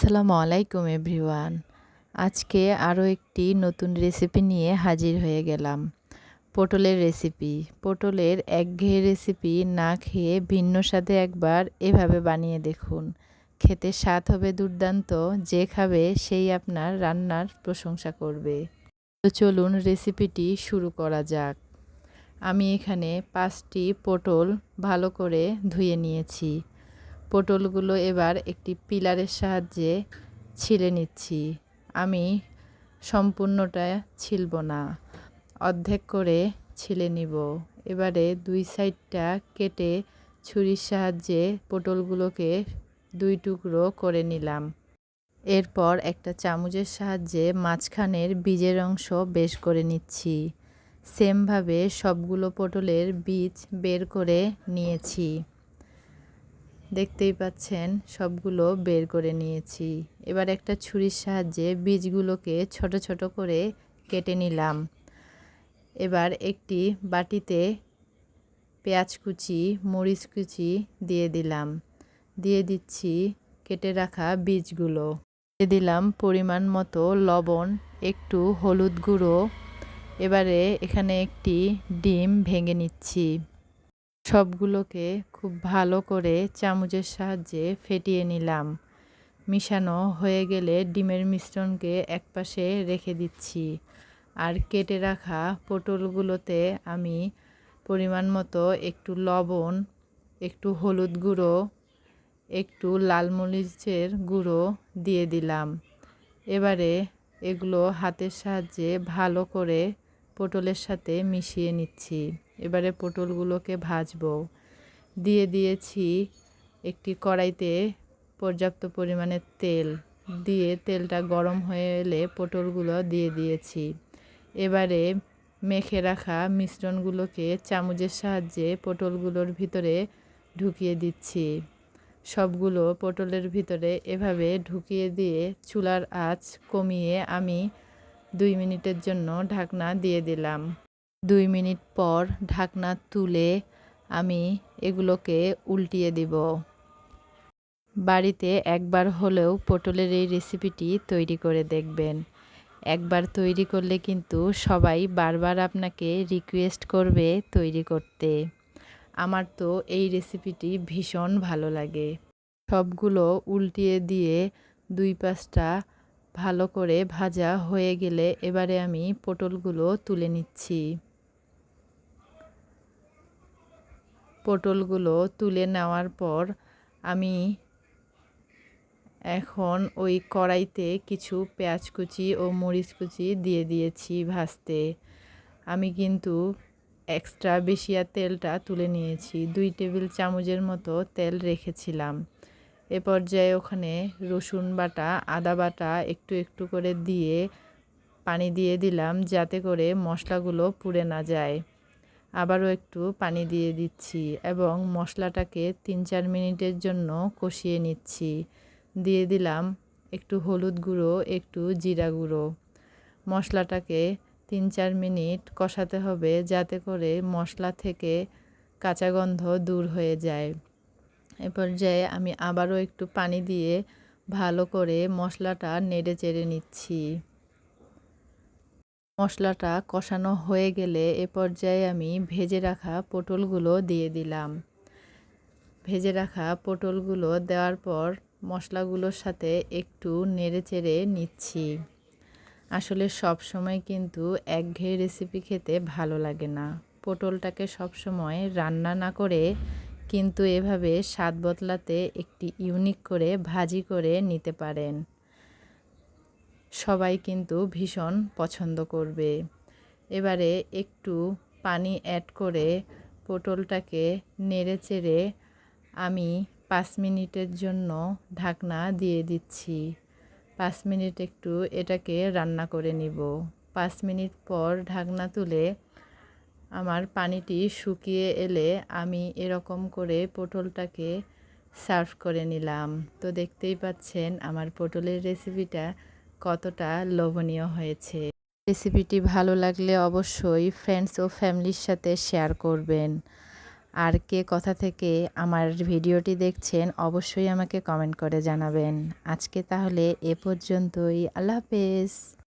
আসসালামু আলাইকুম এভরিওয়ান। আজকে আরও একটি নতুন রেসিপি নিয়ে হাজির হয়ে গেলাম। পটলের রেসিপি। পটলের একঘেয়ে রেসিপি না খেয়ে ভিন্ন স্বাদে একবার এভাবে বানিয়ে দেখুন। খেতে স্বাদ হবে দুর্দান্ত, যে খাবে সেই আপনার রান্নার প্রশংসা করবে। তো চলুন রেসিপিটি শুরু করা যাক। আমি এখানে 5টি পটল ভালো করে ধুয়ে নিয়েছি। পটলগুলো এবার একটি পিলারের সাহায্যে ছিলে নিচ্ছি। আমি সম্পূর্ণটা ছিলব না, অর্ধেক করে ছিলে নিব। এবারে 2 সাইডটা কেটে ছুরির সাহায্যে পটলগুলোকে 2 টুকরো করে নিলাম। এরপর একটা চামচের সাহায্যে মাঝখানের বীজের অংশ বের করে নিচ্ছি। সেমভাবে সবগুলো পটলের বীজ বের করে নিয়েছি। দেখতেই পাচ্ছেন সবগুলো বের করে নিয়েছি। এবার একটা ছুরির সাহায্যে বীজগুলোকে ছোট ছোট করে কেটে নিলাম। এবার একটি বাটিতে পেঁয়াজ কুচি, মরিচ কুচি দিয়ে দিলাম। দিয়ে দিচ্ছি কেটে রাখা বীজগুলো। দিয়ে দিলাম পরিমাণ মতো লবণ, একটু হলুদ গুঁড়ো। এবারে এখানে একটি ডিম ভেঙে নিচ্ছি। সবগুলোকে খুব ভালো করে চামচের সাহায্যে ফেটিয়ে নিলাম। মিশানো হয়ে গেলে ডিমের মিশ্রণকে একপাশে রেখে দিচ্ছি। আর কেটে রাখা পটলগুলোতে আমি পরিমাণ মতো একটু লবণ, একটু হলুদ গুঁড়ো, একটু লাল মরিচের গুঁড়ো দিয়ে দিলাম। এবারে এগুলো হাতের সাহায্যে ভালো করে পটলের সাথে মিশিয়ে নিচ্ছি। এবারে পটলগুলোকে ভাজবো। দিয়ে দিয়েছি একটি কড়াইতে পর্যাপ্ত পরিমাণে তেল। দিয়ে তেলটা গরম হয়ে এলে পটলগুলো দিয়ে দিয়েছি। এবারে মেখে রাখা মিশ্রণগুলোকে চামচের সাহায্যে পটলগুলোর ভিতরে ঢুকিয়ে দিচ্ছি। সবগুলো পটলের ভিতরে এভাবে ঢুকিয়ে দিয়ে চুলার আঁচ কমিয়ে আমি 2 মিনিটের জন্য ঢাকনা দিয়ে দিলাম। 2 মিনিট পর ঢাকনা তুলে আমি এগুলোকে উল্টিয়ে দিব। বাড়িতে একবার হলেও পটলের এই রেসিপিটি তৈরি করে দেখবেন। একবার তৈরি করলে কিন্তু সবাই বারবার আপনাকে রিকোয়েস্ট করবে তৈরি করতে। আমার তো এই রেসিপিটি ভীষণ ভালো লাগে। সবগুলো উল্টিয়ে দিয়ে 2 পাশটা ভালো করে ভাজা হয়ে গেলে এবারে আমি পটলগুলো তুলে নিচ্ছি। পটলগুলো তুলে নেওয়ার পর আমি এখন ওই কড়াইতে কিছু পেঁয়াজ কুচি ও মরিচ কুচি দিয়ে দিয়েছি ভাজতে। আমি কিন্তু এক্সট্রা বেশি তেলটা তুলে নিয়েছি। 2 টেবিল চামচের মতো তেল রেখেছিলাম। এ পর্যায়ে ওখানে রসুন বাটা, আদা বাটা একটু একটু করে দিয়ে পানি দিয়ে দিলাম, যাতে করে মশলাগুলো পুড়ে না যায়। আবারও একটু পানি দিয়ে দিচ্ছি এবং মশলাটাকে 3-4 মিনিটের জন্য কষিয়ে নিচ্ছি। দিয়ে দিলাম একটু হলুদ গুঁড়ো, একটু জিরা গুঁড়ো। মশলাটাকে 3-4 মিনিট কষাতে হবে, যাতে করে মশলা থেকে কাঁচা গন্ধ দূর হয়ে যায়। এ পর্যায়ে আমি আবারও একটু পানি দিয়ে ভালো করে মশলাটা নেড়ে চেড়ে নিচ্ছি। মশলাটা কষানো হয়ে গেলে এ পর্যায়ে আমি ভেজে রাখা পটলগুলো দিয়ে দিলাম। ভেজে রাখা পটলগুলো দেওয়ার পর মশলাগুলোর সাথে একটু নেড়েচেড়ে নিচ্ছি। আসলে সব সময় কিন্তু একঘেয়ে রেসিপি খেতে ভালো লাগে না। পটলটাকে সবসময় রান্না না করে কিন্তু এভাবে স্বাদ বদলাতে একটি ইউনিক করে ভাজি করে নিতে পারেন। সবাই কিন্তু ভীষণ পছন্দ করবে। এবারে একটু পানি অ্যাড করে পটলটাকে নেড়েচেড়ে আমি 5 মিনিটের জন্য ঢাকনা দিয়ে দিচ্ছি। 5 মিনিট একটু এটাকে রান্না করে নিব। 5 মিনিট পর ঢাকনা তুলে আমার পানিটি শুকিয়ে এলে আমি এরকম করে পটলটাকে সার্ভ করে নিলাম। তো দেখতেই পাচ্ছেন আমার পটলের রেসিপিটা কতটা লোভনীয় হয়েছে। রেসিপিটি ভালো লাগলে অবশ্যই ফ্রেন্ডস ও ফ্যামিলির সাথে শেয়ার করবেন। আর কে কোথা থেকে আমার ভিডিওটি দেখছেন অবশ্যই আমাকে কমেন্ট করে জানাবেন। আজকে তাহলে এ পর্যন্তই। আল্লাহ হাফেজ।